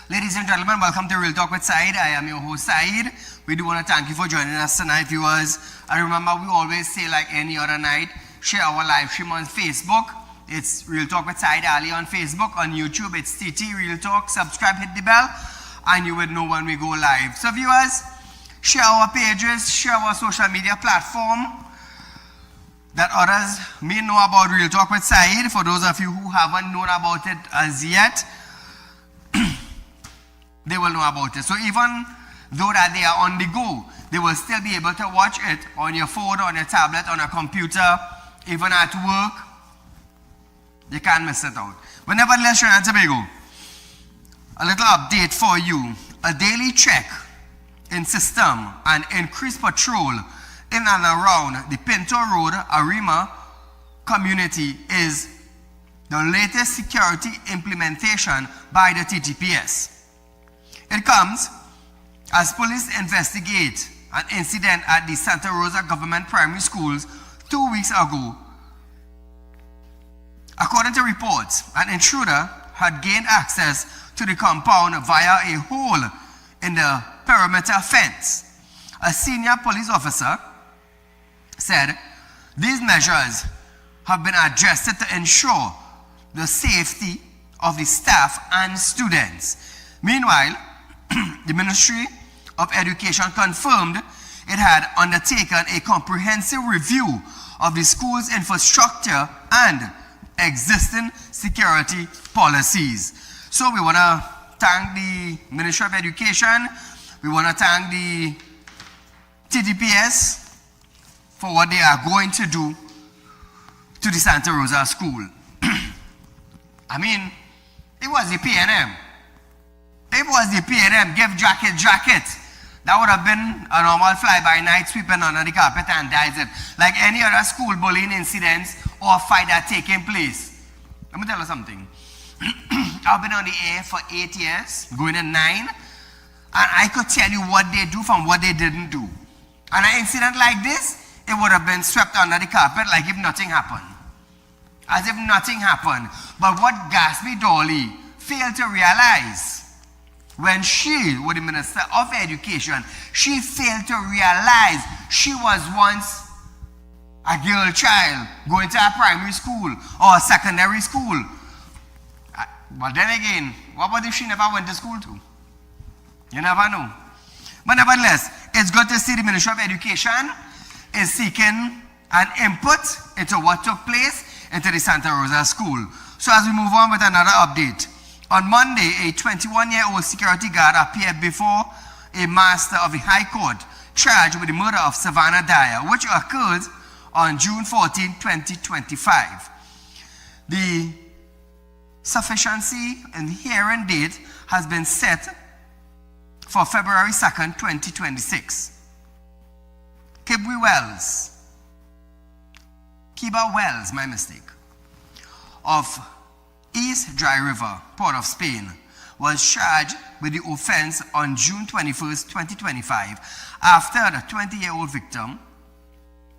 Ladies and gentlemen, welcome to Real Talk with Saieed. I am your host, Saieed. We do want to thank you for joining us tonight, viewers. And remember, we always say, like any other night, share our live stream on Facebook. It's Real Talk with Saieed Ali on Facebook. On YouTube, it's TT Real Talk. Subscribe, hit the bell, and you will know when we go live. So, viewers, share our pages, share our social media platform that others may know about Real Talk with Saieed. For those of you who haven't known about it as yet, they will know about it. So even though that they are on the go, they will still be able to watch it on your phone, on your tablet, on a computer, even at work. You can't miss it out. But nevertheless, Trinidad and Tobago, a little update for you. A daily check in system and increased patrol in and around the Pinto Road, Arima community is the latest security implementation by the TTPS. It comes as police investigate an incident at the Santa Rosa Government Primary Schools 2 weeks ago. According to reports, an intruder had gained access to the compound via a hole in the perimeter fence. A senior police officer said these measures have been adjusted to ensure the safety of the staff and students. Meanwhile, the Ministry of Education confirmed it had undertaken a comprehensive review of the school's infrastructure and existing security policies. So we want to thank the Ministry of Education, we want to thank the TTPS for what they are going to do to the Santa Rosa school. I mean, it was the PNM. It was the PNM. Give jacket. That would have been a normal fly-by-night sweeping under the carpet and dies it. Like any other school bullying incidents or fight that taking place. Let me tell you something. I've been on the air for 8 years, going to 9, and I could tell you what they do from what they didn't do. And an incident like this, it would have been swept under the carpet like if nothing happened. As if nothing happened. But what Gatsby Dolly failed to realize, when she was the Minister of Education, she failed to realize she was once a girl child going to a primary school or a secondary school. But then again, what about if she never went to school too? You never know. But nevertheless, it's good to see the Ministry of Education is seeking an input into what took place into the Santa Rosa school. So as we move on with another update. On Monday, a 21-year-old security guard appeared before a master of the High Court charged with the murder of Savannah Dyer, which occurred on June 14, 2025. The sufficiency and hearing date has been set for February 2nd, 2026. Kiba Wells, my mistake, of East Dry River, Port of Spain, was charged with the offense on June 21st, 2025, after the 20-year-old victim,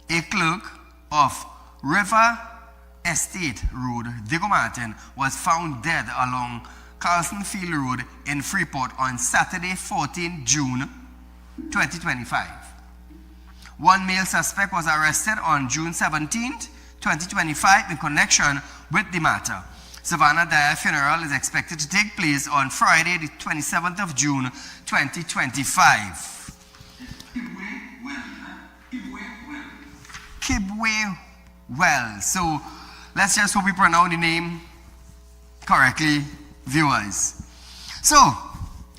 a clerk of River Estate Road, Diego Martin, was found dead along Carlson Field Road in Freeport on Saturday, 14 June 2025. One male suspect was arrested on June 17, 2025 in connection with the matter. Savannah Dyer funeral is expected to take place on Friday, the 27th of June, 2025. Kibwe Wells. So let's just hope we pronounce the name correctly, viewers. So,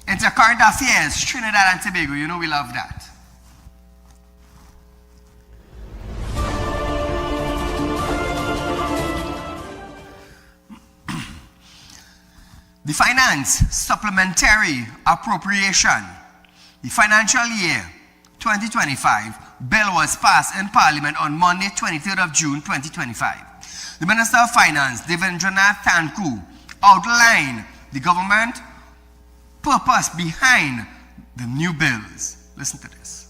into current affairs, Trinidad and Tobago, you know we love that. The Finance Supplementary Appropriation, the financial year 2025 bill was passed in Parliament on Monday, 23rd of June, 2025. The Minister of Finance, Devendranath Thakur, outlined the government purpose behind the new bills. Listen to this.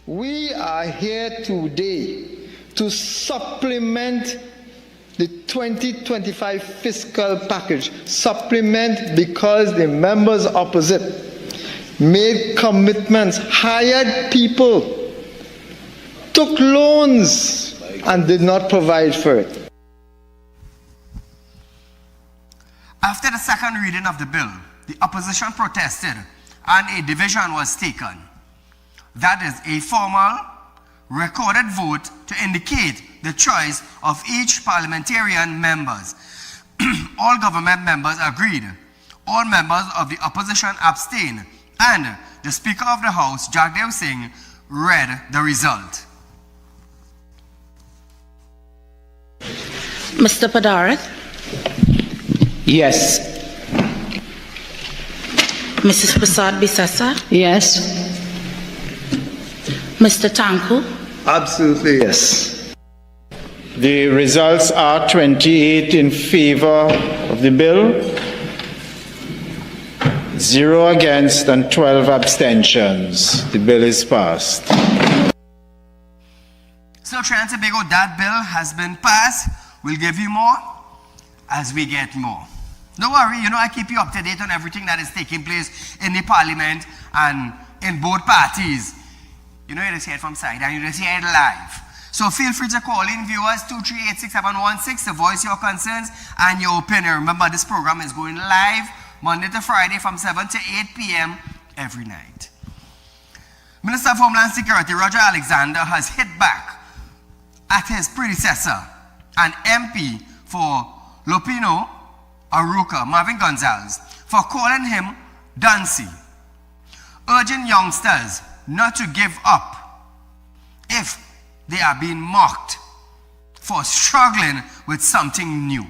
We are here today to supplement the 2025 fiscal package. Supplement because the members opposite made commitments, hired people, took loans, and did not provide for it. After the second reading of the bill, the opposition protested and a division was taken. That is a formal recorded vote to indicate the choice of each parliamentarian members. All government members agreed. All members of the opposition abstained, and the Speaker of the House, Jagdev Singh, read the result. Mr. Padarak? Yes. Mrs. Prasad Bisasa? Yes. Mr. Tanku? Absolutely yes. The results are 28 in favor of the bill, 0 against, and 12 abstentions. The bill is passed. So, Trinidad and Tobago, that bill has been passed. We'll give you more as we get more. Don't worry, you know I keep you up to date on everything that is taking place in the Parliament and in both parties. You know, you just hear it from side and you just hear it live. So feel free to call in, viewers, 238-6716 to voice your concerns and your opinion. Remember, this program is going live Monday to Friday from 7 to 8 p.m. every night. Minister of Homeland Security, Roger Alexander, has hit back at his predecessor, an MP for Lopino Aruca, Marvin Gonzalez, for calling him Duncy, urging youngsters not to give up if they are being mocked for struggling with something new.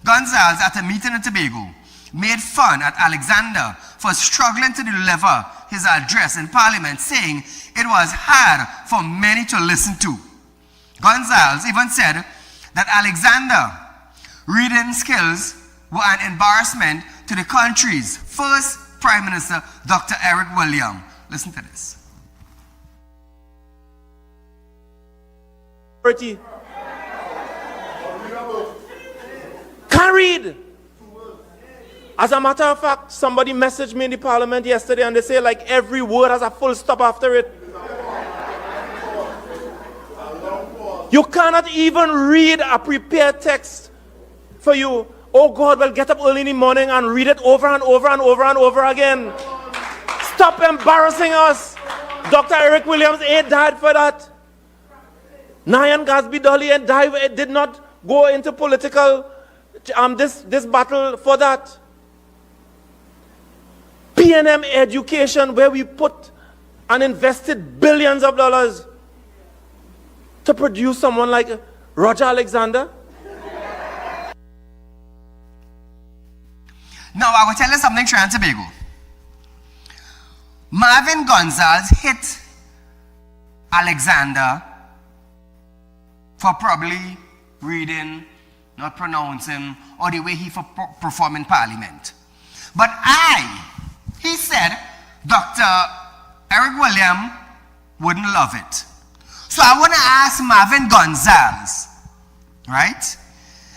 Gonzalez, at a meeting in Tobago, made fun at Alexander for struggling to deliver his address in Parliament, saying it was hard for many to listen to. Gonzalez even said that Alexander's reading skills were an embarrassment to the country's first Prime Minister, Dr. Eric Williams. Listen to this. Can't read. As a matter of fact, somebody messaged me in the Parliament yesterday and they say like every word has a full stop after it. You cannot even read a prepared text for you. Oh God, well get up early in the morning and read it over and over and over and over again. Stop embarrassing us. Dr. Eric Williams ain't died for that. Nyan Gasby Dolly and Dyer did not go into political this battle for that. PNM education, where we put and invested billions of dollars to produce someone like Roger Alexander. Now, I will tell you something, Trinidad and Tobago. Marvin Gonzalez hit Alexander for probably reading, not pronouncing, or the way he performed in Parliament. But he said, Dr. Eric Williams wouldn't love it. So I want to ask Marvin Gonzalez, right?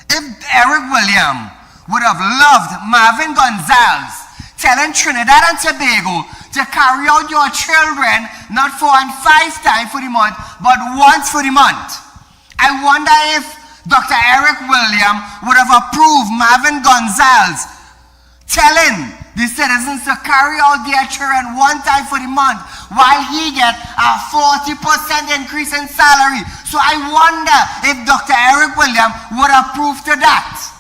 If Eric Williams would have loved Marvin Gonzalez telling Trinidad and Tobago to carry out your children not 4 and 5 times for the month, but once for the month. I wonder if Dr. Eric Williams would have approved Marvin Gonzalez telling the citizens to carry out their children 1 time for the month while he get a 40% increase in salary. So I wonder if Dr. Eric Williams would approve to that.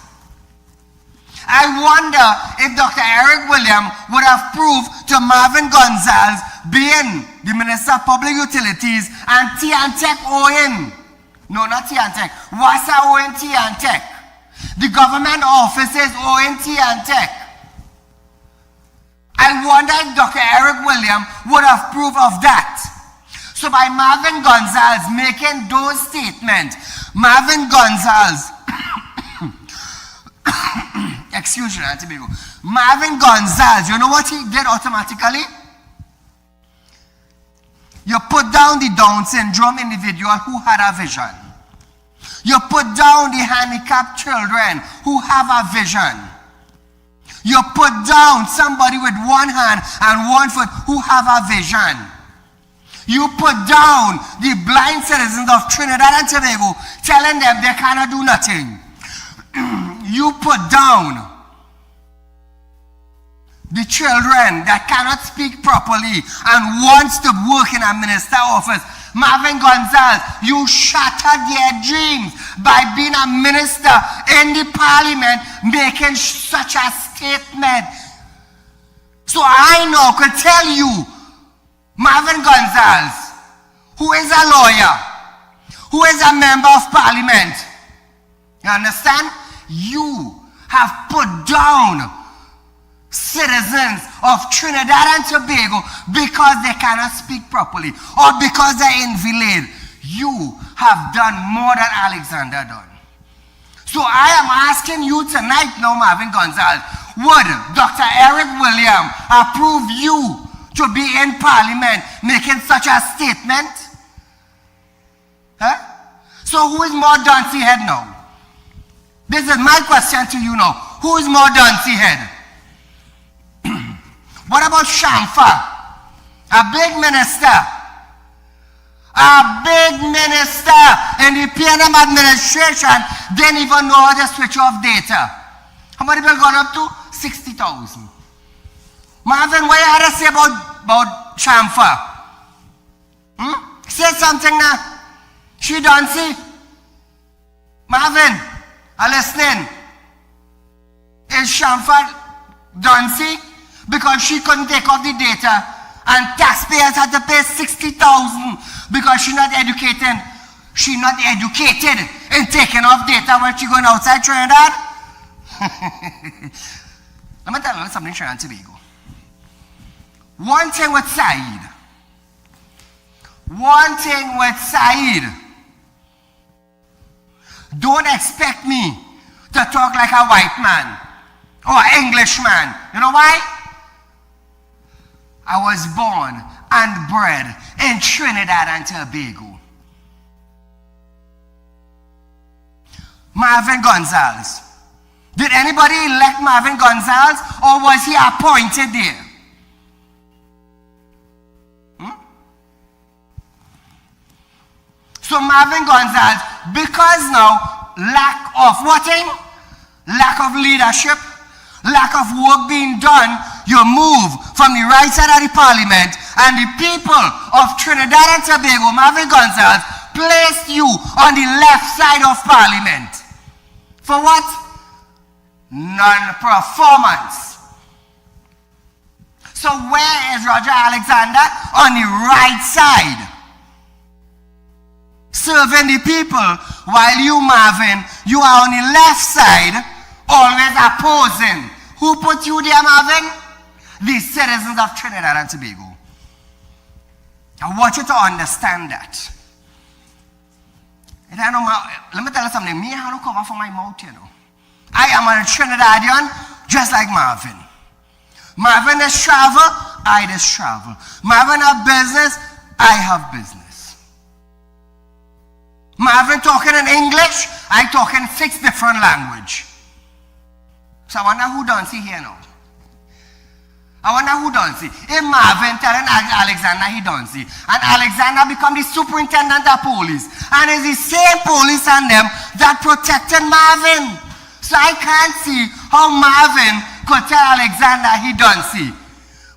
I wonder if Dr. Eric Williams would have proved to Marvin Gonzalez being the Minister of Public Utilities and T&Tech owing. No, not T&Tech. WASA owing T&Tech. The government offices owing T&Tech. I wonder if Dr. Eric Williams would have proved of that. So by Marvin Gonzalez making those statements, Marvin Gonzalez excuse me, Marvin Gonzalez, you know what he did automatically? You put down the Down syndrome individual who had a vision. You put down the handicapped children who have a vision. You put down somebody with 1 hand and 1 foot who have a vision. You put down the blind citizens of Trinidad and Tobago telling them they cannot do nothing. You put down the children that cannot speak properly and wants to work in a minister office. Marvin Gonzalez, you shattered their dreams by being a minister in the Parliament making such a statement. So I now could tell you, Marvin Gonzalez, who is a lawyer, who is a member of Parliament, you understand? You have put down citizens of Trinidad and Tobago because they cannot speak properly or because they're invalid. You have done more than Alexander done. So I am asking you tonight now, Marvin Gonzalez, would Dr. Eric Williams approve you to be in Parliament making such a statement? Huh? So who is more Duncy head now? This is my question to you now. Who is more Duncy head? What about Shamfa? A big minister. A big minister in the PNM administration didn't even know how to switch off data. How many people gone up to? 60,000. Marvin, what you had to say about Shamfa? Say something now. She don't see. Marvin, are listening? Is Shamfa Duncy because she couldn't take off the data And taxpayers had to pay 60,000 because she's not educated. She's not educated in taking off data when she's going outside Trinidad. Let me tell you something, Trinidad and Tobago. One thing with Saieed. Don't expect me to talk like a white man or an Englishman. You know why? I was born and bred in Trinidad and Tobago. Marvin Gonzalez. Did anybody elect Marvin Gonzalez, or was he appointed there? So Marvin Gonzalez, because now lack of what thing? Lack of leadership, lack of work being done, you move from the right side of the parliament, and the people of Trinidad and Tobago, Marvin Gonzalez, placed you on the left side of parliament. For what? Non-performance. So where is Roger Alexander? On the right side, serving the people, while you, Marvin, you are on the left side, always opposing. Who put you there, Marvin? The citizens of Trinidad and Tobago. I want you to understand that. And I know let me tell you something. Me, I have no cover for my mouth, you know. I am a Trinidadian, just like Marvin. Marvin is travel, I just travel. Marvin have business, I have business. Marvin talking in English, I talk in 6 different languages. So I wonder who don't see here now. I wonder who don't see. If Marvin telling Alexander he don't see, and Alexander become the superintendent of police, and it's the same police and them that protected Marvin. So I can't see how Marvin could tell Alexander he don't see.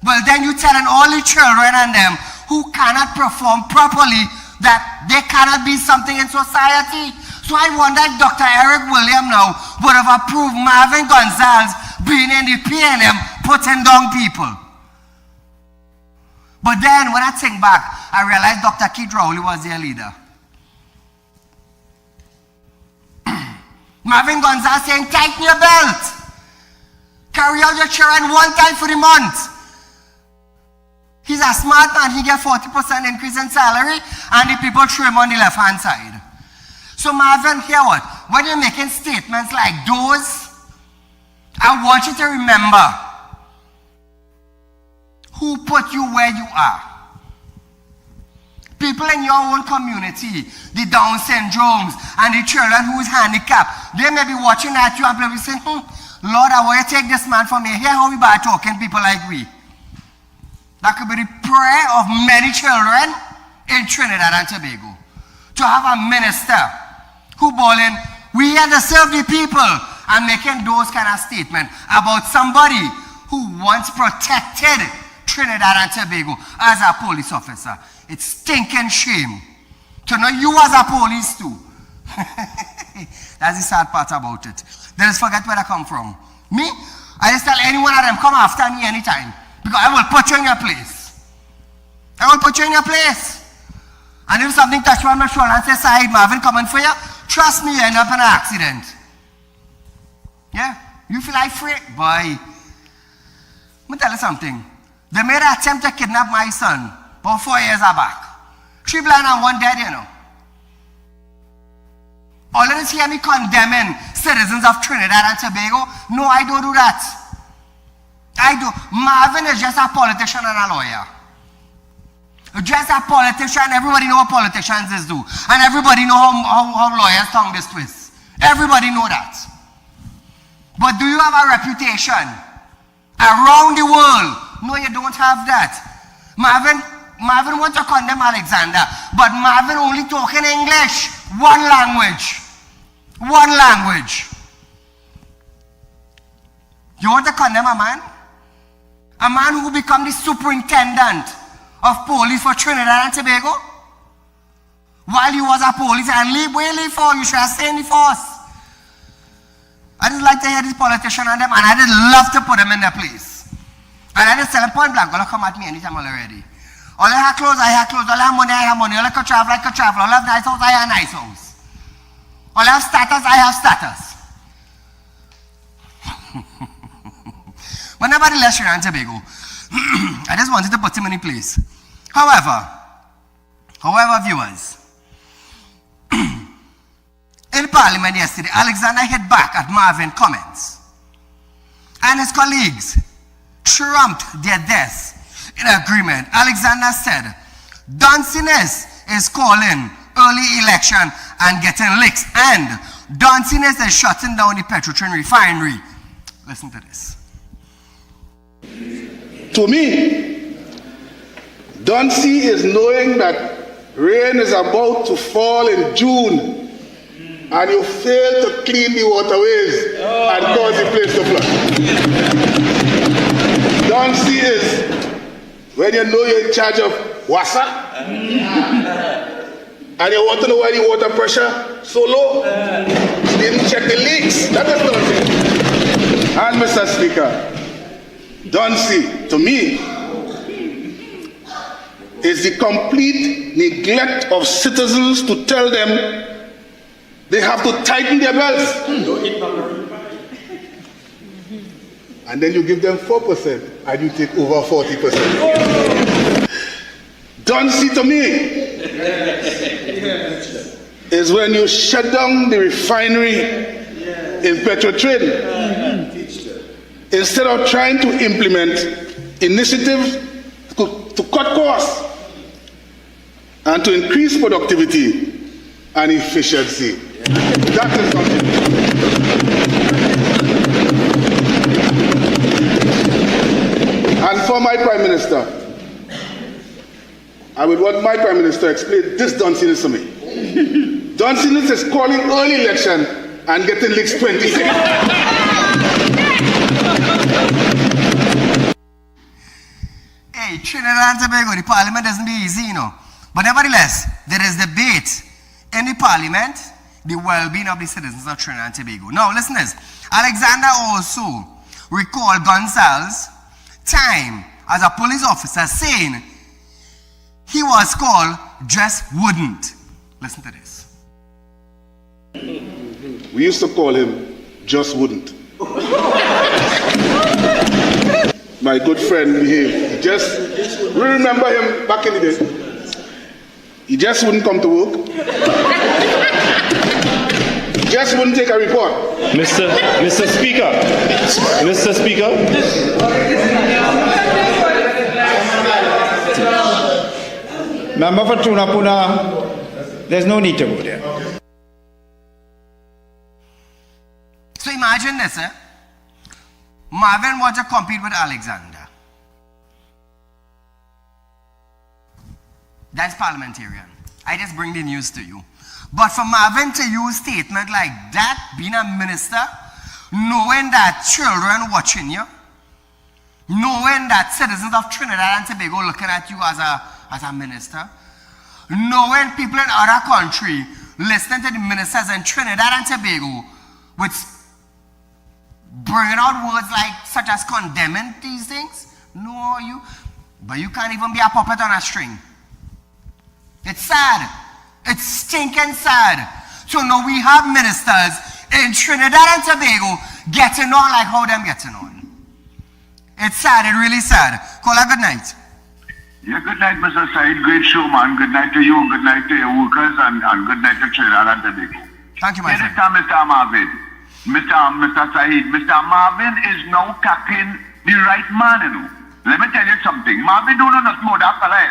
Well, then you telling all the children and them who cannot perform properly that they cannot be something in society. So I wonder if Dr. Eric William now would have approved Marvin Gonzalez being in the PNM putting down people. But then when I think back, I realized Dr. Keith Rowley was their leader. Marvin Gonzalez saying, tighten your belt. Carry out your children 1 time for the month. He's a smart man. He get 40% increase in salary, and the people trim on the left-hand side. So Marvin, hear what? When you're making statements like those, I want you to remember who put you where you are. People in your own community, the Down syndromes and the children who's handicapped, they may be watching at you and probably saying, Lord, I want you to take this man from here. Hear how we bad talking people like we. That could be the prayer of many children in Trinidad and Tobago. To have a minister who bawling, we here to serve the people, and making those kind of statements about somebody who once protected Trinidad and Tobago as a police officer. It's stinking shame to know you as a police too. That's the sad part about it. They just forget where I come from. Me, I just tell any one of them, come after me anytime. Because I will put you in your place. I will put you in your place. And if something touch you on my shoulder and say, Saieed, Marvin coming for you, trust me, you end up in an accident. Yeah? You feel like free? Boy. Let me tell you something. They made an attempt to kidnap my son about 4 years back. 3 blind and 1 dead, you know. All of this hear me condemning citizens of Trinidad and Tobago. No, I don't do that. I do. Marvin is just a politician and a lawyer. Just a politician. Everybody know what politicians is do. And everybody know how lawyers tongue this twist. Everybody know that. But do you have a reputation around the world? No, you don't have that. Marvin wants to condemn Alexander, but Marvin only talking English. 1 language. 1 language. You want to condemn a man? A man who become the superintendent of police for Trinidad and Tobago? While he was a police and where leave for? You should have stayed in the force. I just like to hear these politicians and them, and I just love to put them in their place. And I just tell them point blank, come at me anytime already. All I have clothes, I have clothes. All I have money, I have money. All I can travel, I can travel. All I have nice house, I have nice house. All I have status, I have status. But nevertheless, Trinidad and Tobago, I just wanted to put him in a place. However, viewers, in Parliament yesterday, Alexander hit back at Marvin comments. And his colleagues trumped their deaths in agreement. Alexander said, Dunsiness is calling early election and getting licks. And Dunsiness is shutting down the Petrotrin refinery. Listen to this. To me, Dunsi is knowing that rain is about to fall in June and you fail to clean the waterways and cause the place to flood. Dunsi is when you know you're in charge of WASA and you want to know why the water pressure so low. You didn't check the leaks. That is Dunsi. And Mr. Speaker, Dunsi, to me, is the complete neglect of citizens to tell them they have to tighten their belts. And then you give them 4% and you take over 40%. Dunsi to me is when you shut down the refinery in Petrotrin instead of trying to implement initiatives to cut costs and to increase productivity and efficiency. That is something. And for my Prime Minister, I would want my Prime Minister to explain this Dunsiness to me. Dunsiness is calling early election and getting leaks 26. Hey, Trinidad and Tobago, the Parliament doesn't be easy, you know. But nevertheless, there is debate in the Parliament, the well-being of the citizens of Trinidad and Tobago. Now, listeners, Alexander also recalled Gonzalez's time as a police officer saying he was called just wouldn't. Listen to this. We used to call him just wouldn't. My good friend behaved. We remember him back in the day. He just wouldn't come to work. He just wouldn't take a report. Mr. Speaker. Mr. Speaker. Member for Tunapuna, there's no need to go there. So imagine this, Marvin wants to compete with Alexander. That's parliamentarian. I just bring the news to you. But for Marvin to use statement like that, being a minister, knowing that children watching you, knowing that citizens of Trinidad and Tobago looking at you as a minister, knowing people in other country listening to the ministers in Trinidad and Tobago, which bringing out words like such as condemning these things. No, but you can't even be a puppet on a string. It's sad. It's stinking sad. So now we have ministers in Trinidad and Tobago getting on like how them getting on. It's sad. It's really sad. Call a good night. Yeah, good night, Mr. Said. Great show, man. Good night to you, good night to your workers, and good night to Trinidad and Tobago. Thank you, my friend. Mr. Marvin. Mr. Said, Mr. Marvin is now tackling the right man, you know. Let me tell you something. Marvin don't know nothing about that fella.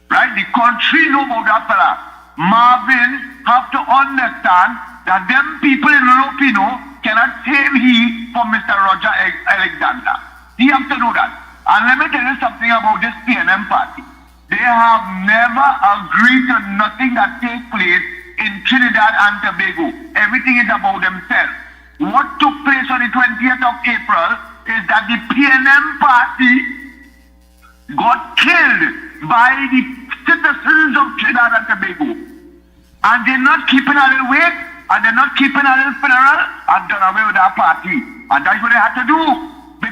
Right? The country know about that fella. Marvin have to understand that them people in Lopino cannot save he from Mr. Roger Alexander. He have to know that. And let me tell you something about this PNM party. They have never agreed to nothing that takes place in Trinidad and Tobago. Everything is about themselves. What took place on the 20th of April is that the PNM party got killed by the citizens of Trinidad and Tobago. And they're not keeping a little wake, and they're not keeping a little funeral, and done away with our party. And that's what they had to do.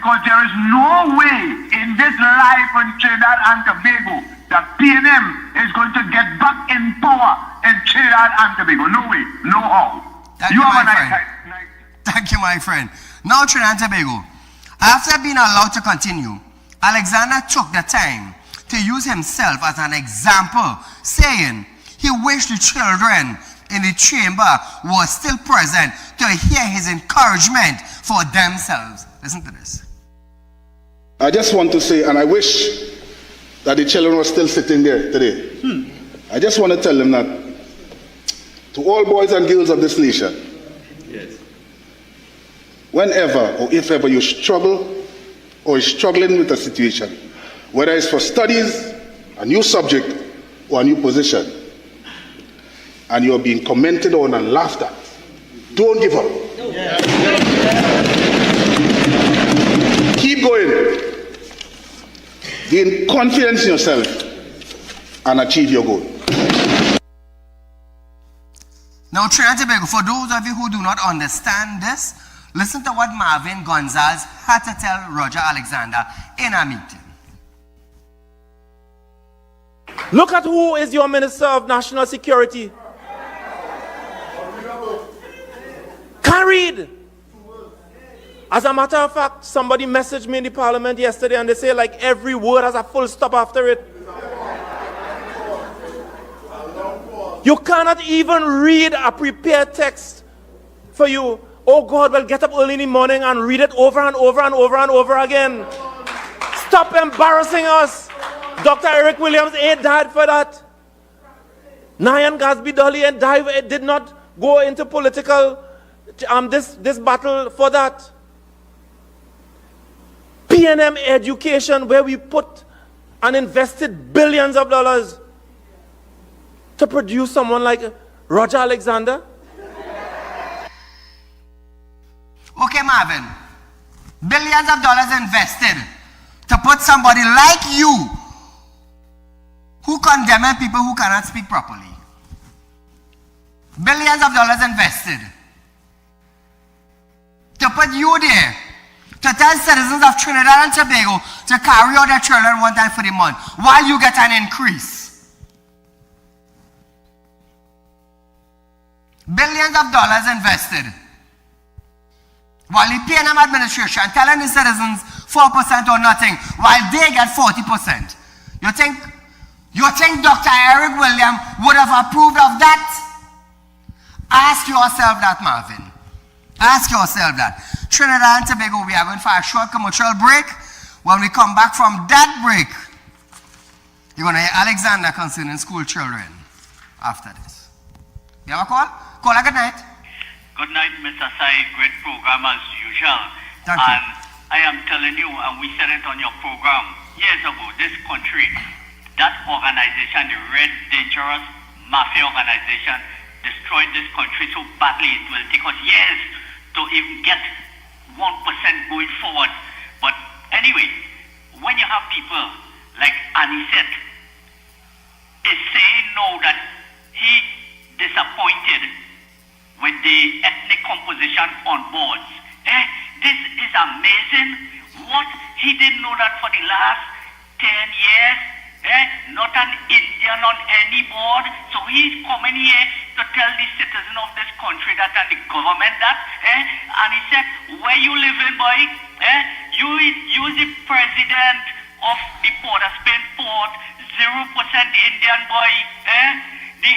because there is no way in this life in Trinidad and Tobago that PNM is going to get back in power in Trinidad and Tobago. No way, no how. Thank you, my have a friend. nice. Thank you, my friend. Now, Trinidad and Tobago, after being allowed to continue, Alexander took the time to use himself as an example, saying he wished the children in the chamber were still present to hear his encouragement for themselves. Listen to this. I just want to say, and I wish that the children were still sitting there today. I just want to tell them that to all boys and girls of this nation, whenever or if ever you struggle or is struggling with a situation, whether it's for studies, a new subject, or a new position, and you're being commented on and laughed at, don't give up. Keep going. Gain confidence in yourself and achieve your goal. Now, Trinidad and Tobago, for those of you who do not understand this, listen to what Marvin Gonzalez had to tell Roger Alexander in a meeting. Look at who is your Minister of National Security. Carried. As a matter of fact, somebody messaged me in the parliament yesterday and they say like every word has a full stop after it. You cannot even read a prepared text for you. Oh God, well get up early in the morning and read it over and over and over and over again. Stop embarrassing us. Dr. Eric Williams ain't died for that. Nyan Gasby Dolly and Dyer did not go into political this battle for that. PNM education, where we put and invested billions of dollars to produce someone like Roger Alexander. Okay, Marvin, billions of dollars invested to put somebody like you who condemn people who cannot speak properly. Billions of dollars invested to put you there to tell citizens of Trinidad and Tobago to carry out their children one time for the month while you get an increase. Billions of dollars invested while the PNM administration telling the citizens 4% or nothing while they get 40%. You think Dr. Eric Williams would have approved of that? Ask yourself that, Marvin. Ask yourself that. Trinidad and Tobago, we are going for a short commercial break. When we come back from that break, you're going to hear Alexander concerning school children after this. You have a call? Call a good night. Good night, Mr. Saieed. Great program as usual. Thank you. And I am telling you, and we said it on your program years ago, this country, that organization, the Red Dangerous Mafia organization, destroyed this country so badly it will take us years to even get 1% going forward. But anyway, when you have people like Anisette is saying now that he disappointed with the ethnic composition on boards. This is amazing. What? He didn't know that for the last 10 years. Not an Indian on any board. So he's coming here to tell the citizen of this country that and the government that. And he said, where you living, boy? You is the president of the Port of Spain Port, 0% Indian, boy. The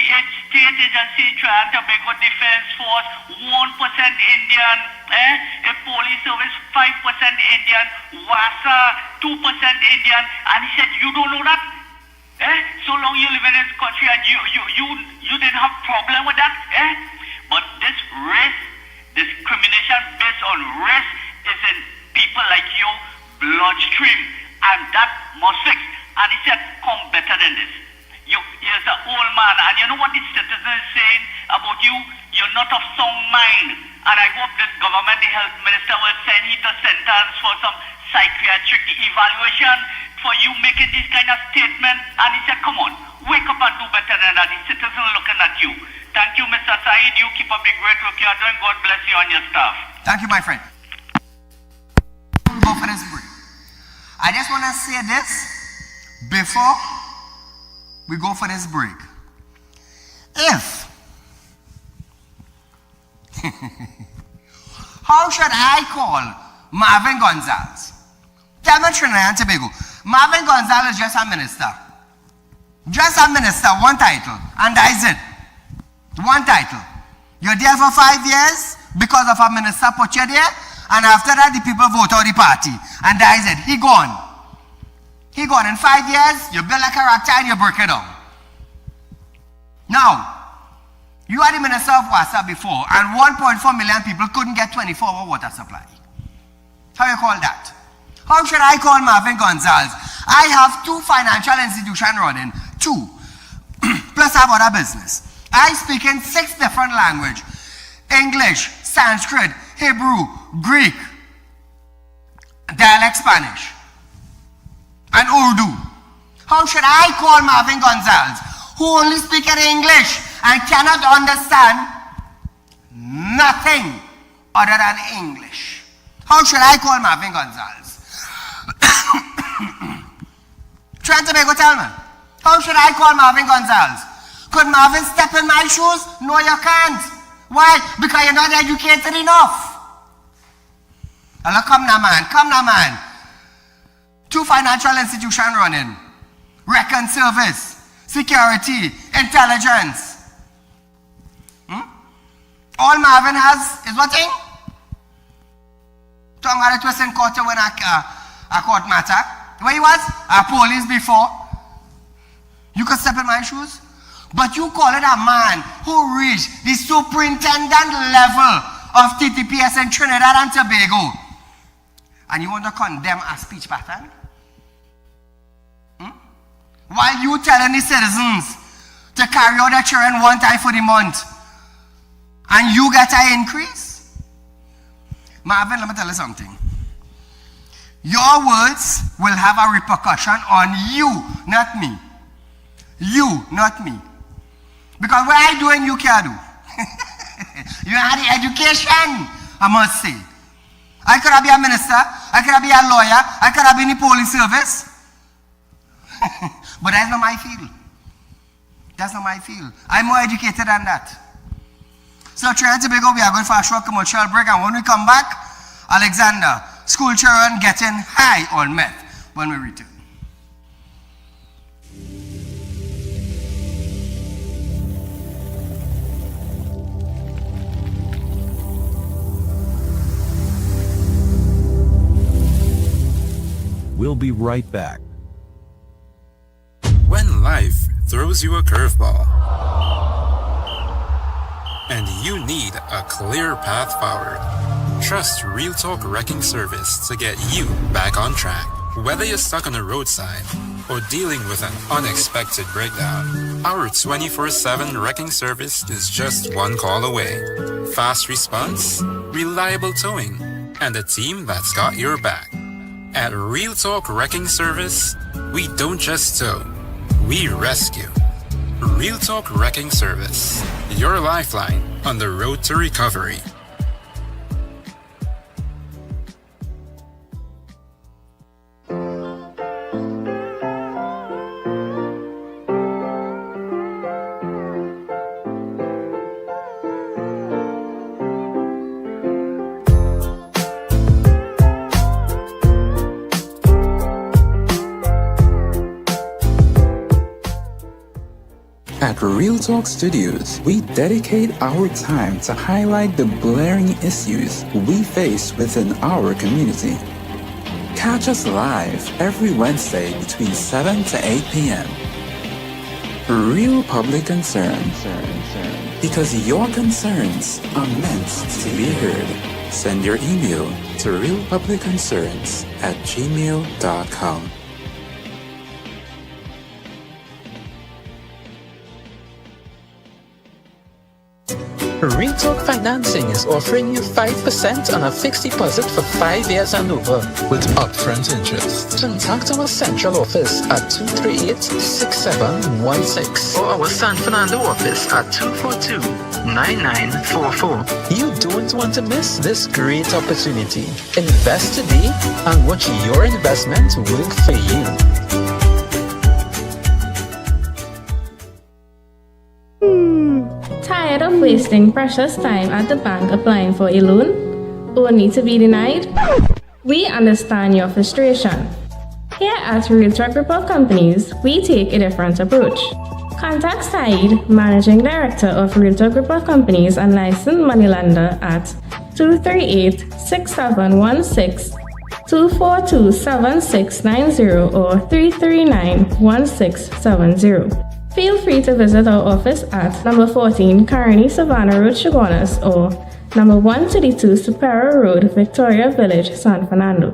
state agency, Trinidad and Tobago Defense Force, 1% Indian. A police service, 5% Indian. WASA, 2% Indian. And he said, you don't know that? So long you live in this country and you didn't have problem with that? But this race, discrimination based on race is in people like you, bloodstream, and that must fix. And he said, come better than this. You're the old man, and you know what the citizen is saying about you? You're not of sound mind. And I hope this government, the health minister, will send you to sentence for some psychiatric evaluation for you making this kind of statement. And he said, come on, wake up and do better than that. The citizen looking at you. Thank you, Mr. Saieed. You keep up the great work you are doing. God bless you and your staff. Thank you, my friend. go for this break. I just want to say this before we go for this break. If how should I call Marvin Gonzalez? Tell me Trinidad and Tobago. Marvin Gonzalez is just a minister. Just a minister, one title, and that is it. One title. You're there for 5 years because of a minister put you there, and after that the people vote out the party, and that is it. He gone. He gone. In 5 years, you build a character and you break it down. Now, you are the minister of water before, and 1.4 million people couldn't get 24-hour water supply. How you call that? How should I call Marvin Gonzalez? I have 2 financial institutions running, 2, plus I have other business. I speak in 6 different languages: English, Sanskrit, Hebrew, Greek, dialect Spanish, and Urdu. How should I call Marvin Gonzalez, who only speaks in English and cannot understand nothing other than English? How should I call Marvin Gonzalez? Trying to make a tell me. How should I call Marvin Gonzalez? Could Marvin step in my shoes? No, you can't. Why? Because you're not educated enough. Allah, come now, man. Come now, man. 2 financial institutions running. Reckon service, security, intelligence. All Marvin has is what thing? Tongue had a twist in court when a court matter. Where he was? A police before. You could step in my shoes? But you call it a man who reached the superintendent level of TTPS in Trinidad and Tobago. And you want to condemn a speech pattern? While you telling the citizens to carry out their children 1 time for the month, and you get an increase? Marvin, let me tell you something. Your words will have a repercussion on you, not me. You, not me. Because what I do and you can't do. You had the education, I must say. I could have been a minister, I could have been a lawyer, I could have been in the police service. But that's not my field. That's not my field. I'm more educated than that. So Trinidad and Tobago, we are going for a short commercial break, and when we come back, Alexander, school children getting high on meth when we return. We'll be right back. When life throws you a curveball and you need a clear path forward, trust Real Talk Wrecking Service to get you back on track. Whether you're stuck on the roadside or dealing with an unexpected breakdown, our 24/7 wrecking service is just one call away. Fast response, reliable towing, and a team that's got your back. At Real Talk Wrecking Service, we don't just tow, we rescue. Real Talk Wrecking Service, your lifeline on the road to recovery. At Real Talk Studios, we dedicate our time to highlight the glaring issues we face within our community. Catch us live every Wednesday between 7 to 8 p.m. Real Public Concern. Because your concerns are meant to be heard. Send your email to realpublicconcerns@gmail.com. Real Talk Financing is offering you 5% on a fixed deposit for 5 years and over, with upfront interest. Contact our central office at 238-6716 or our San Fernando office at 242-9944. You don't want to miss this great opportunity. Invest today and watch your investment work for you. Tired of wasting precious time at the bank applying for a loan, only to be denied? We understand your frustration. Here at Realtalk Group of Companies, we take a different approach. Contact Saieed, Managing Director of Realtalk Group of Companies and licensed moneylender at 238-6716, 242-7690 or 339-1670. Feel free to visit our office at number 14 Carney Savannah Road, Chaguanas, or number 132 Superior Road, Victoria Village, San Fernando.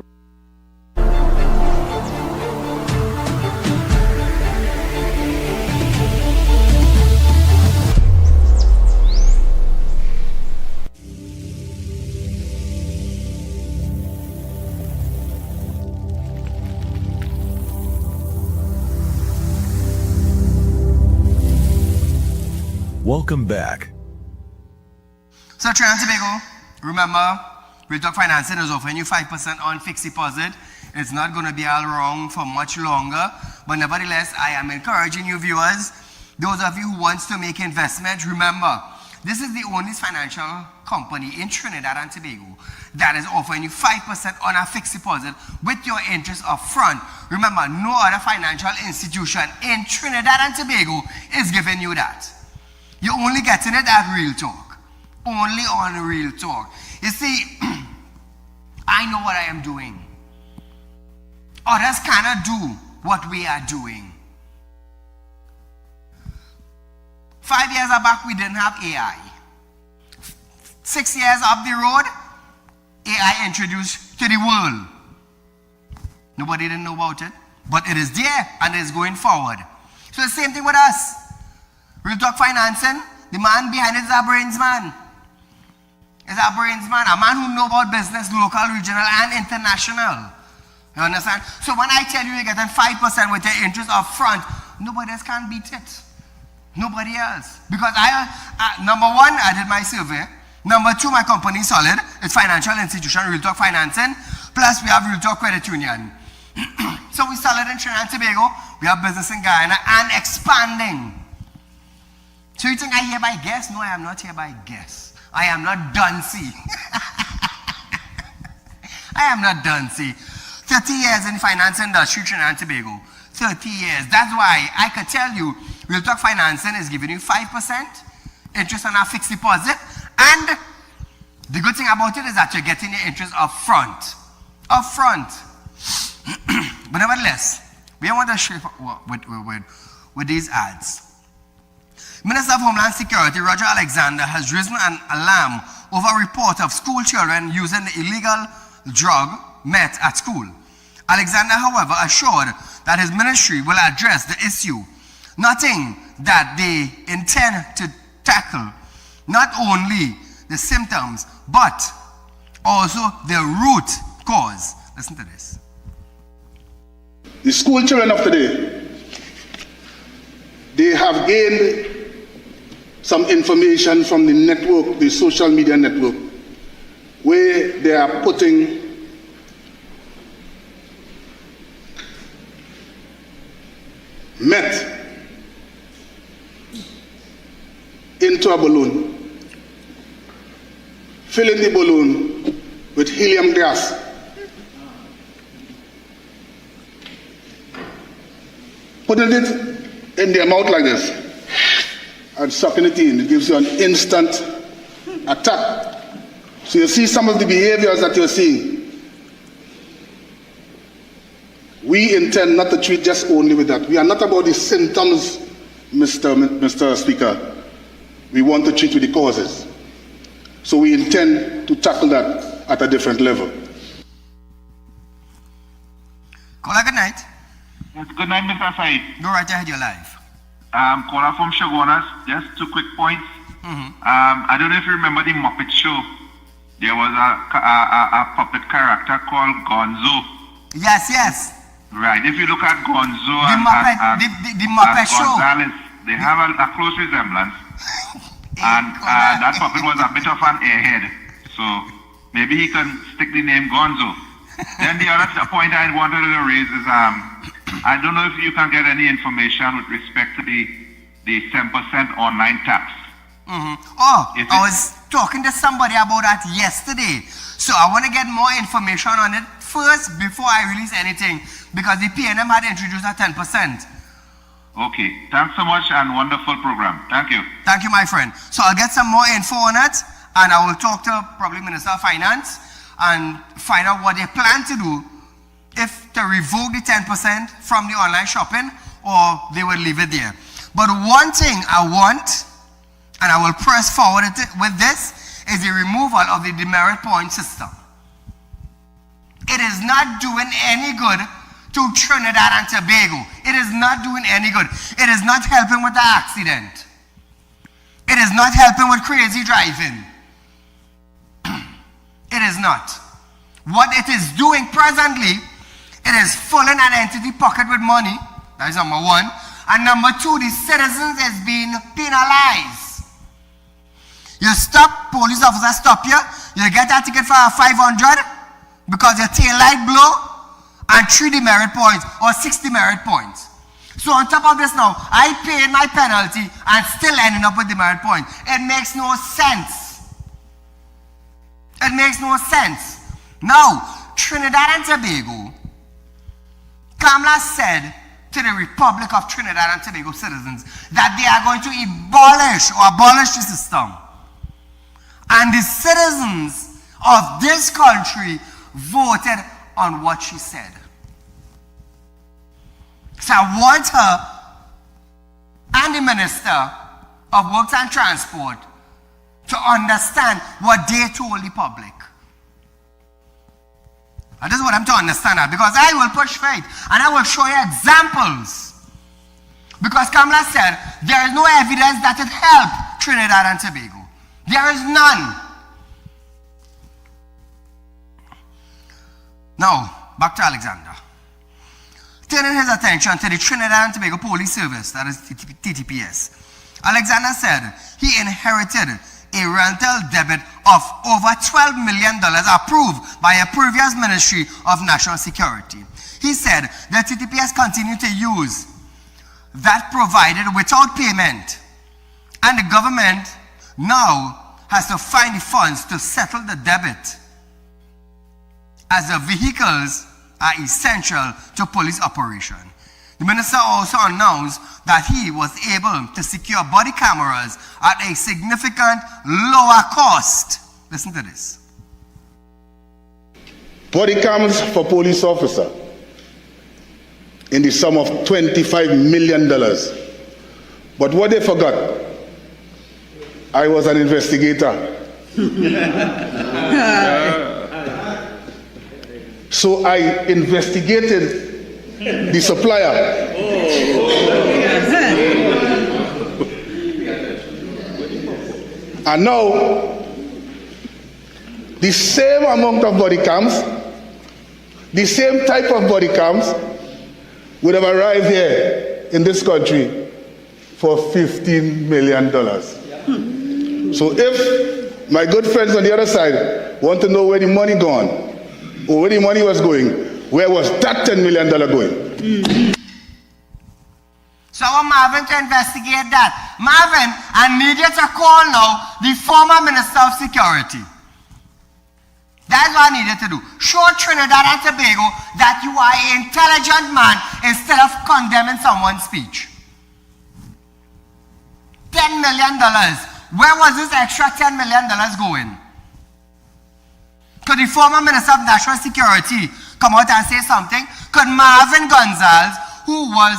Welcome back. So Trinidad and Tobago, remember, Real Talk Financing is offering you 5% on fixed deposit. It's not going to be all wrong for much longer, but nevertheless, I am encouraging you viewers, those of you who want to make investment, remember, this is the only financial company in Trinidad and Tobago that is offering you 5% on a fixed deposit with your interest up front. Remember, no other financial institution in Trinidad and Tobago is giving you that. You're only getting it at Real Talk. Only on Real Talk. You see, I know what I am doing. Others cannot do what we are doing. 5 years back, we didn't have AI. 6 years up the road, AI introduced to the world. Nobody didn't know about it, but it is there and it is going forward. So the same thing with us. Real Talk Financing, the man behind it is our brains man. Is our brains man, a man who knows about business, local, regional, and international. You understand? So when I tell you you're getting 5% with your interest up front, nobody else can beat it. Nobody else. Because number one, I did my survey. Number two, my company is solid. It's financial institution, Real Talk Financing. Plus, we have Real Talk Credit Union. So we solid in Trinidad and Tobago. We have business in Guyana and expanding. So you think I hereby guess? No, I am not hereby guess. I am not Duncy. I am not Duncy. 30 years in the finance industry, Trinidad and Tobago. 30 years. That's why I could tell you, Real Talk Financing is giving you 5% interest on our fixed deposit. And the good thing about it is that you're getting your interest up front. Up front. But nevertheless, we want to share with these ads. Minister of Homeland Security, Roger Alexander, has risen an alarm over a report of school children using the illegal drug meth at school. Alexander, however, assured that his ministry will address the issue, noting that they intend to tackle not only the symptoms, but also the root cause. Listen to this. The school children of today, they have gained some information from the network, the social media network, where they are putting meth into a balloon, filling the balloon with helium gas, putting it in their mouth like this, and sucking it in. It gives you an instant attack. So you see some of the behaviors that you're seeing. We intend not to treat just only with that. We are not about the symptoms, Mr. Speaker. We want to treat with the causes. So we intend to tackle that at a different level. Caller, good night. Yes, good night, Mr. Said. Go right ahead, you're live. Caller from Chaguanas, just 2 quick points. I don't know if you remember the Muppet Show. There was a puppet character called Gonzo. Yes, yes. Right. If you look at Gonzo The Muppet Show. Gonzalez, they have a close resemblance. And that puppet was a bit of an airhead. So maybe he can stick the name Gonzo. Then the other point I wanted to raise is I don't know if you can get any information with respect to the 10% online tax. I was talking to somebody about that yesterday. So I want to get more information on it first before I release anything, because the PNM had introduced a 10%. Okay. Thanks so much and wonderful program. Thank you. Thank you, my friend. So I'll get some more info on it, and I will talk to probably Minister of Finance and find out what they plan to do, if to revoke the 10% from the online shopping or they will leave it there. But one thing I want, and I will press forward with this, is the removal of the demerit point system. It is not doing any good to Trinidad and Tobago. It is not doing any good. It is not helping with the accident. It is not helping with crazy driving. It is not. What it is doing presently, it is filling an entity pocket with money. That is number one. And number two, the citizens is being penalized. You stop, police officer stop you, you get a ticket for 500 because your tail light blow, and 3 demerit points or 6 demerit points. So on top of this now, I paid my penalty and still ending up with demerit points. It makes no sense. It makes no sense. Now, Trinidad and Tobago, Kamala said to the Republic of Trinidad and Tobago citizens that they are going to abolish the system. And the citizens of this country voted on what she said. So I want her and the Minister of Works and Transport to understand what they told the public. I just want them to understand that, because I will push for it and I will show you examples. Because Kamala said there is no evidence that it helped Trinidad and Tobago. There is none. Now, back to Alexander. Turning his attention to the Trinidad and Tobago Police Service, that is TTPS, Alexander said he inherited a rental debit of over $12 million approved by a previous Ministry of National Security. He said the TTPS continued to use that provided without payment, and the government now has to find the funds to settle the debit, as the vehicles are essential to police operation. The minister also announced that he was able to secure body cameras at a significant lower cost. Listen to this. Body cams for police officer in the sum of $25 million. But what they forgot, I was an investigator. So I investigated the supplier. And now, the same amount of body cams, the same type of body cams would have arrived here in this country for $15 million. So if my good friends on the other side want to know where the money gone, or where the money was going, where was that $10 million going? So I want Marvin to investigate that. Marvin, I need you to call now the former Minister of Security. That's what I need you to do. Show Trinidad and Tobago that you are an intelligent man instead of condemning someone's speech. $10 million. Where was this extra $10 million going? Could the former Minister of National Security come out and say something? Could Marvin Gonzalez, who was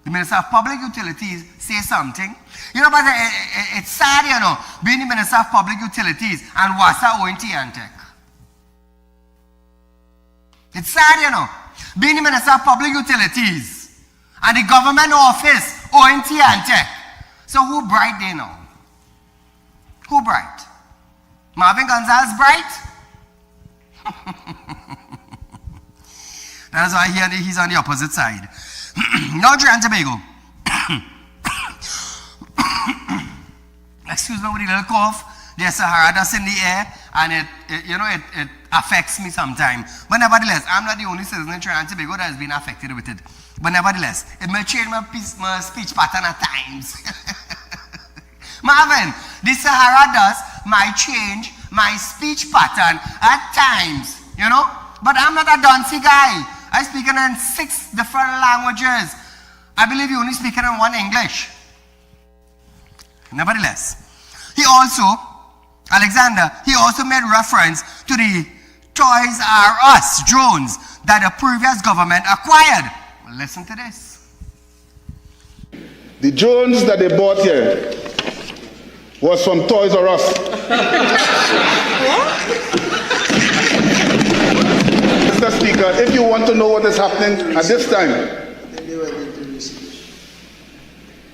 the Minister of Public Utilities, say something? You know, but it's sad, you know, being the Minister of Public Utilities and WASA, ONT and Tech. It's sad, you know, being the Minister of Public Utilities and the government office, ONT and Tech. So who bright they now? Who bright? Marvin Gonzalez bright? That's why he's on the opposite side. Now Trinidad and Tobago. Excuse me with a little cough. There's Sahara dust in the air, and it affects me sometimes. But nevertheless, I'm not the only citizen in Trinidad and Tobago that has been affected with it. But nevertheless, it may change my speech pattern at times. Marvin, the Sahara dust might change my speech pattern at times, But I'm not a Donsi guy. I speak in 6 different languages. I believe you only speak in one English. Nevertheless, Alexander made reference to the Toys R Us drones that the previous government acquired. Well, listen to this. The drones that they bought here was from Toys R Us. Mr. Speaker, if you want to know what is happening at this time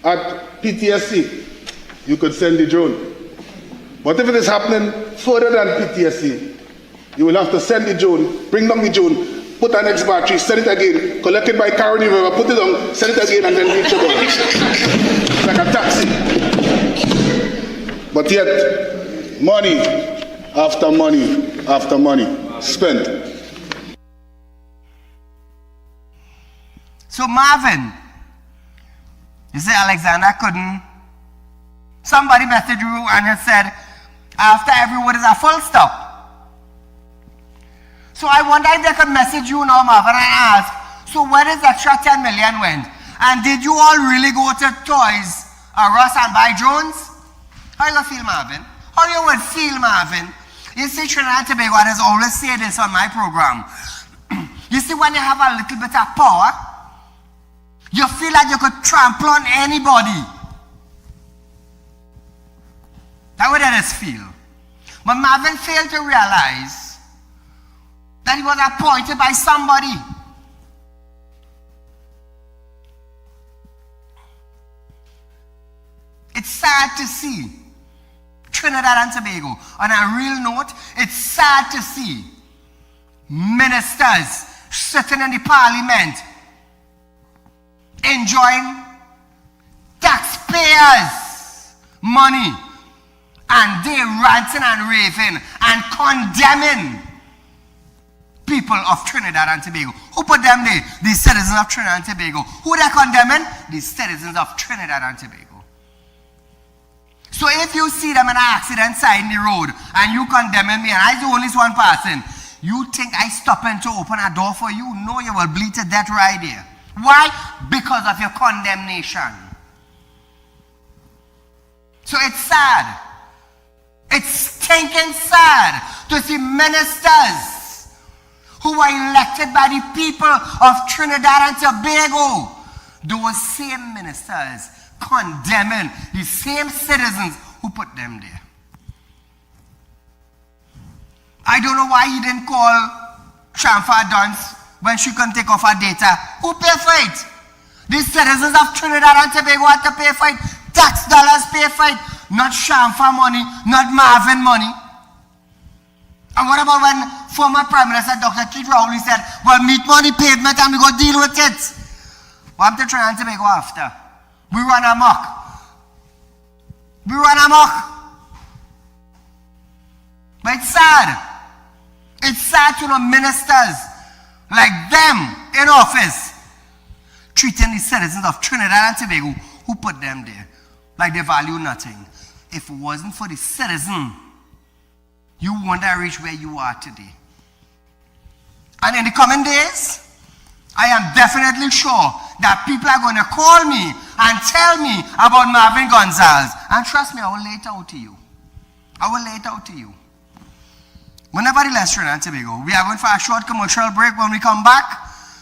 at PTSC, you could send the drone. But if it is happening further than PTSC, you will have to send the drone, bring down the drone, put an X battery, send it again, collect it by car in the river, put it on, send it again, and then reach it. It's like a taxi. But yet, money after money after money spent. So Marvin, you say Alexander couldn't. Somebody messaged you and it said, after every word is a full stop. So I wonder if they could message you now, Marvin, and ask, so where is extra 10 million went? And did you all really go to Toys R Us and buy drones? How you feel, Marvin? How you would feel, Marvin? You see, Trinidad and Tobago, and I always say this on my program. You see, when you have a little bit of power, you feel like you could trample on anybody. That's what it is feel. But Marvin failed to realize that he was appointed by somebody. It's sad to see Trinidad and Tobago. On a real note, it's sad to see ministers sitting in the parliament enjoying taxpayers' money, and they ranting and raving and condemning people of Trinidad and Tobago. Who put them there? The citizens of Trinidad and Tobago. Who they're condemning? The citizens of Trinidad and Tobago. So if you see them in an accident side in the road and you condemning me and I the only one person, you think I stop in to open a door for you? No, you will bleed to death right there. Why? Because of your condemnation. So it's sad. It's stinking sad to see ministers who were elected by the people of Trinidad and Tobago, those same ministers condemning the same citizens who put them there. I don't know why he didn't call Shamfa Dunce when she couldn't take off her data. Who paid for it? The citizens of Trinidad and Tobago had to pay for it. Tax dollars pay for it. Not Shamfa money, not Marvin money. And what about when former Prime Minister Dr. Keith Rowley said, well, meet money pavement and we go deal with it. What happened to Trinidad and Tobago after? We run amok. We run amok. But it's sad. It's sad to know ministers like them in office treating the citizens of Trinidad and Tobago who put them there like they value nothing. If it wasn't for the citizen, you wouldn't have reached where you are today. And in the coming days, I am definitely sure that people are going to call me and tell me about Marvin Gonzalez. And trust me, I will lay it out to you. I will lay it out to you. But nevertheless, Trinidad and Tobago, we are going for a short commercial break. When we come back,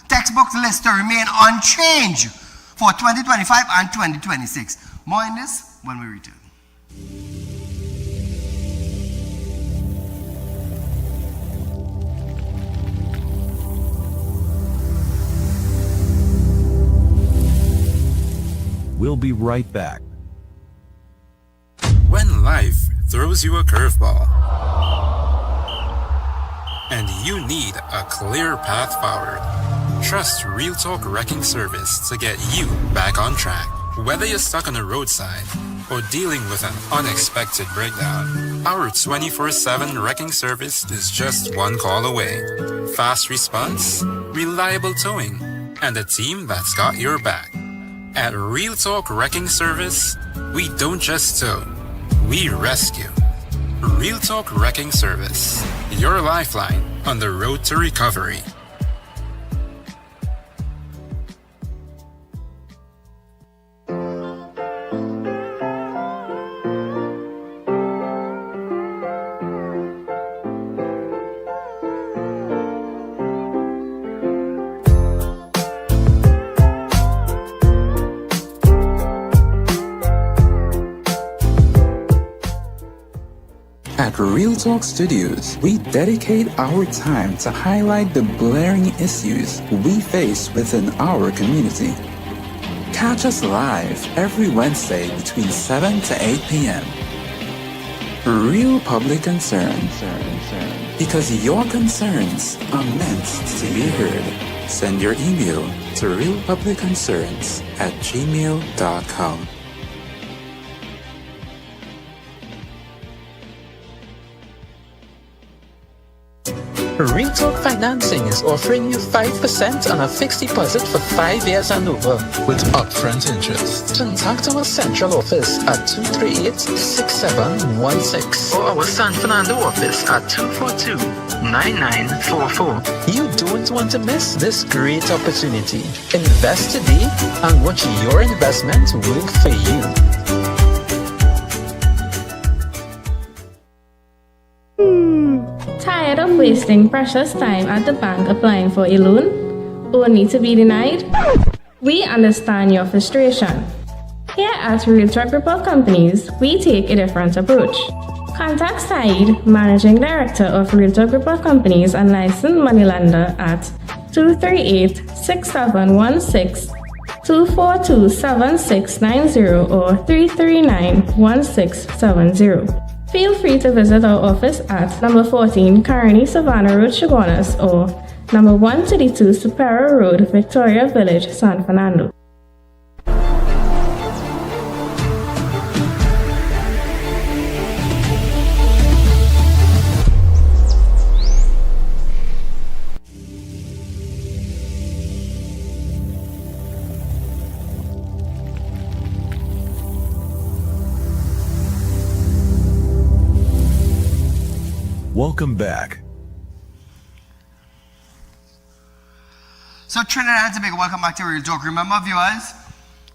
textbook list to remain unchanged for 2025 and 2026. More in this when we return. We'll be right back. When life throws you a curveball. And you need a clear path forward. Trust Real Talk Wrecking Service to get you back on track. Whether you're stuck on the roadside or dealing with an unexpected breakdown, our 24/7 wrecking service is just one call away. Fast response, reliable towing, and a team that's got your back. At Real Talk Wrecking Service, we don't just tow, we rescue. Real Talk Wrecking Service, your lifeline on the road to recovery. At Real Talk Studios, we dedicate our time to highlight the glaring issues we face within our community. Catch us live every Wednesday between 7 to 8 p.m. Real Public Concern. Because your concerns are meant to be heard. Send your email to realpublicconcerns@gmail.com. Real Talk Financing is offering you 5% on a fixed deposit for 5 years and over with upfront interest. Contact our central office at 238-6716 or our San Fernando office at 242-9944. You don't want to miss this great opportunity. Invest today and watch your investment work for you. Tired of wasting precious time at the bank applying for a loan, only to be denied? We understand your frustration. Here at Real Talk Report Companies, we take a different approach. Contact Saieed, Managing Director of Real Talk Report Companies and licensed moneylender at 238-6716, 242-7690 or 339-1670. Feel free to visit our office at number 14 Carney Savannah Road, Chaguanas, or number 132 Superior Road, Victoria Village, San Fernando. Welcome back. So Trinidad and Tobago, welcome back to Real Talk. Remember, viewers,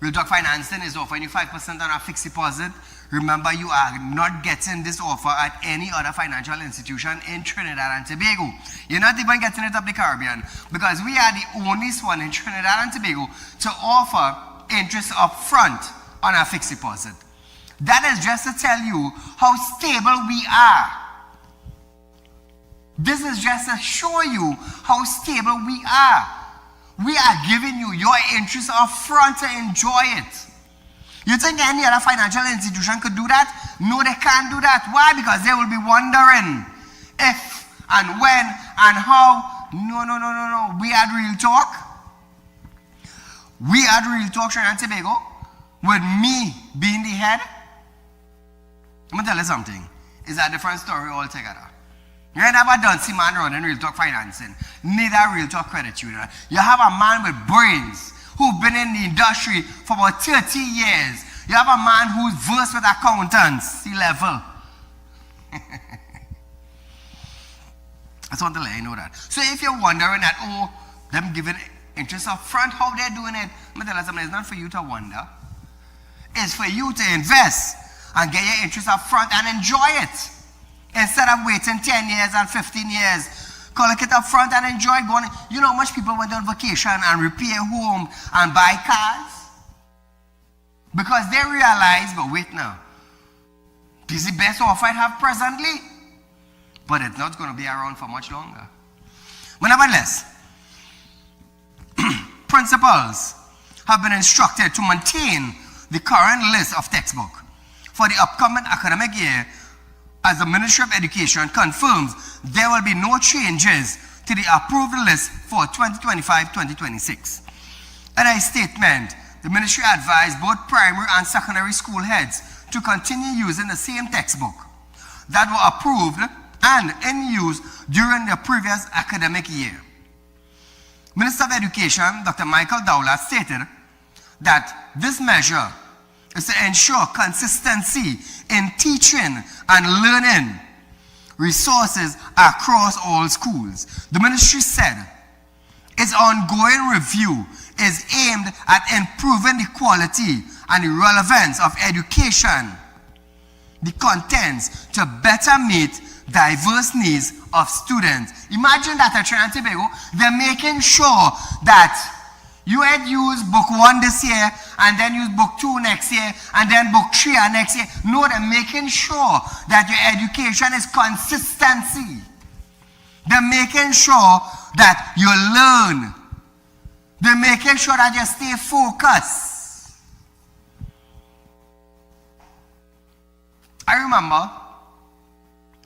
Real Talk Financing is offering you 5% on a fixed deposit. Remember, you are not getting this offer at any other financial institution in Trinidad and Tobago. You're not even getting it up the Caribbean because we are the only one in Trinidad and Tobago to offer interest up front on a fixed deposit. That is just to tell you how stable we are. This is just to show you how stable we are. We are giving you your interest up front to enjoy it. You think any other financial institution could do that? No, they can't do that. Why? Because they will be wondering if and when and how. No. We had Real Talk. We had Real Talk Trinidad and Tobago with me being the head. I'm going to tell you something. It's a different story altogether. You ain't never done see man running Real Talk Financing, neither Real Talk Credit Union. You have a man with brains who've been in the industry for about 30 years. You have a man who's versed with accountants, C-level. I just want to let you know that. So if you're wondering that, oh, them giving interest up front, how they're doing it, I'm going to tell you something, it's not for you to wonder. It's for you to invest and get your interest up front and enjoy it. Instead of waiting 10 years and 15 years, collect it up front and enjoy going. You know how much people went on vacation and repair home and buy cars? Because they realize, but wait now, this is the best offer I have presently, but it's not going to be around for much longer. But nevertheless, principals have been instructed to maintain the current list of textbook for the upcoming academic year as the Ministry of Education confirms there will be no changes to the approved list for 2025-2026. In a statement, the ministry advised both primary and secondary school heads to continue using the same textbook that were approved and in use during the previous academic year. Minister of Education, Dr. Michael Dowler, stated that this measure is to ensure consistency in teaching and learning resources across all schools. The ministry said its ongoing review is aimed at improving the quality and the relevance of education, the contents to better meet diverse needs of students. Imagine that at Trinidad and Tobago, they're making sure that you had used book 1 this year, and then use book 2 next year, and then book 3 next year. No, they're making sure that your education is consistency. They're making sure that you learn. They're making sure that you stay focused. I remember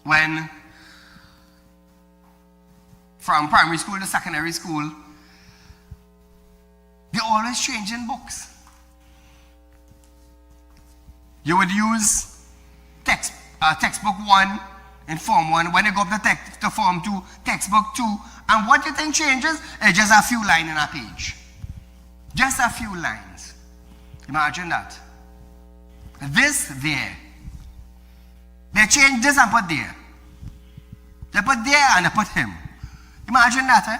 when from primary school to secondary school, they're always changing books. You would use textbook 1 in Form 1. When you go up to Form 2, textbook 2. And what you think changes? It's just a few lines in a page. Just a few lines. Imagine that. This, there. They change this and put there. They put there and they put him. Imagine that, eh?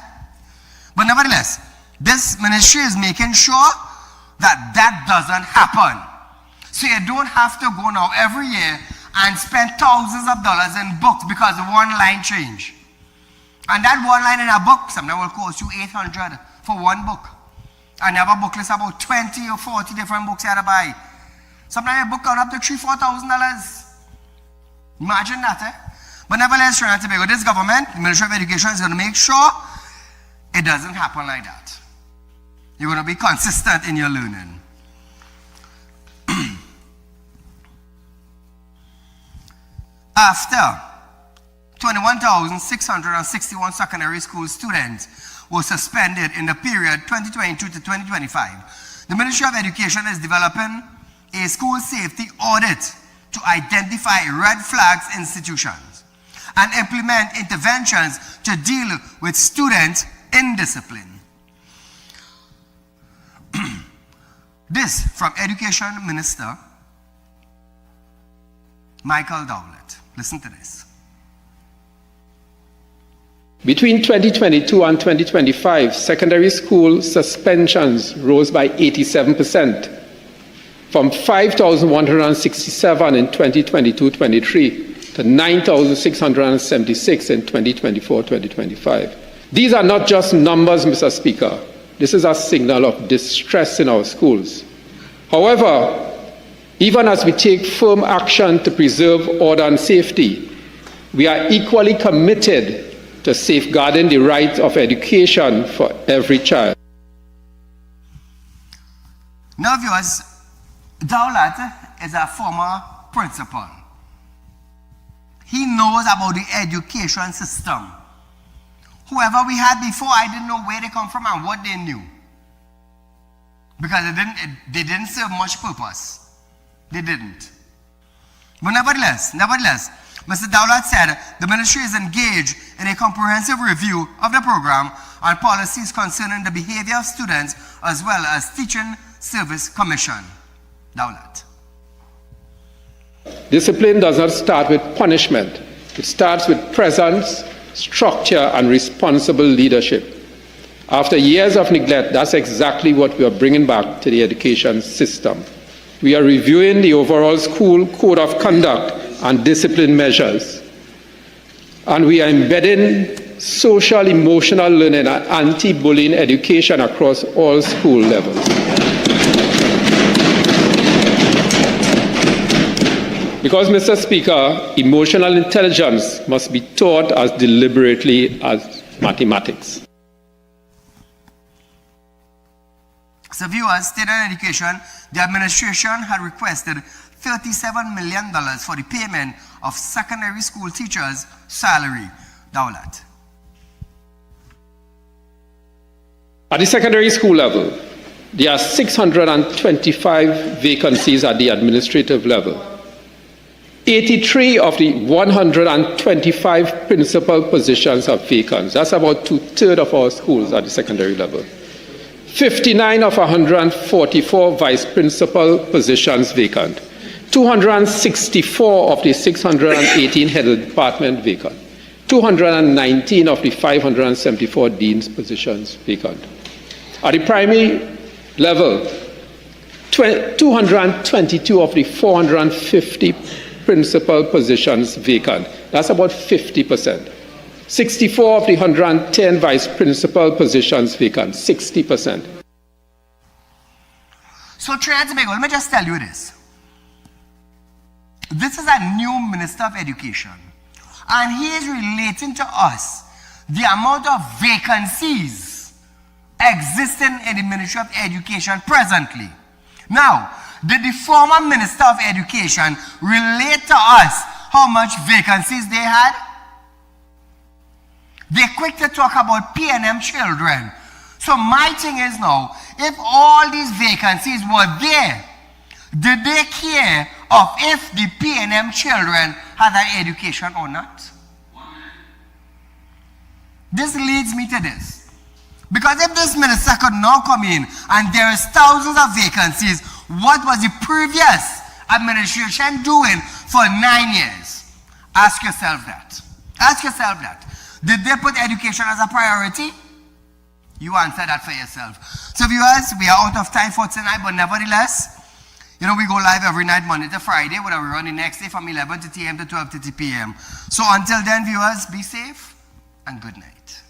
But nevertheless, this ministry is making sure that that doesn't happen. So you don't have to go now every year and spend thousands of dollars in books because of one line change. And that one line in a book sometimes will cost you $800 for one book. And you have a book list about 20 or 40 different books you have to buy. Sometimes a book comes up to $3,000-$4,000. Imagine that, eh? But nevertheless, Trinidad and Tobago, this government, the Ministry of Education, is going to make sure it doesn't happen like that. You're going to be consistent in your learning. After 21,661 secondary school students were suspended in the period 2022 to 2025, the Ministry of Education is developing a school safety audit to identify red flags institutions and implement interventions to deal with student indiscipline. This from Education Minister Michael Dowlett. Listen to this. Between 2022 and 2025, secondary school suspensions rose by 87%, from 5,167 in 2022-23 to 9,676 in 2024-2025. These are not just numbers, Mr. Speaker. This is a signal of distress in our schools. However, even as we take firm action to preserve order and safety, we are equally committed to safeguarding the right of education for every child. Now, viewers, Dowlett is a former principal. He knows about the education system. Whoever we had before, I didn't know where they come from and what they knew. Because they didn't serve much purpose. They didn't. But nevertheless, Mr. Dowlett said the ministry is engaged in a comprehensive review of the program and policies concerning the behavior of students as well as Teaching Service Commission. Dowlett. Discipline does not start with punishment. It starts with presence, structure, and responsible leadership. After years of neglect, that's exactly what we are bringing back to the education system. We are reviewing the overall school code of conduct and discipline measures. And we are embedding social, emotional learning and anti-bullying education across all school levels. Because, Mr. Speaker, emotional intelligence must be taught as deliberately as mathematics. So viewers, State and Education, the administration had requested $37 million for the payment of secondary school teachers' salary. Dawlat. At the secondary school level, there are 625 vacancies at the administrative level. 83 of the 125 principal positions are vacant. That's about 2/3 of our schools at the secondary level. 59 of 144 vice principal positions vacant. 264 of the 618 head of department vacant. 219 of the 574 dean's positions vacant. At the primary level, 222 of the 450 principal positions vacant. That's about 50%. 64 of the 110 vice principal positions vacant. 60%. So, Trinidad Tobago, let me just tell you this. This is a new Minister of Education, and he is relating to us the amount of vacancies existing in the Ministry of Education presently. Now, did the former Minister of Education relate to us how much vacancies they had? They're quick to talk about P&M children. So my thing is now, if all these vacancies were there, did they care of if the P&M children had an education or not? This leads me to this. Because if this minister could now come in and there is thousands of vacancies, what was the previous administration doing for 9 years? Ask yourself that. Ask yourself that. Did they put education as a priority? You answer that for yourself. So viewers, we are out of time for tonight, but nevertheless, we go live every night, Monday to Friday, where we run the next day from 11:30 a.m. to 12:30 p.m. So until then, viewers, be safe and good night.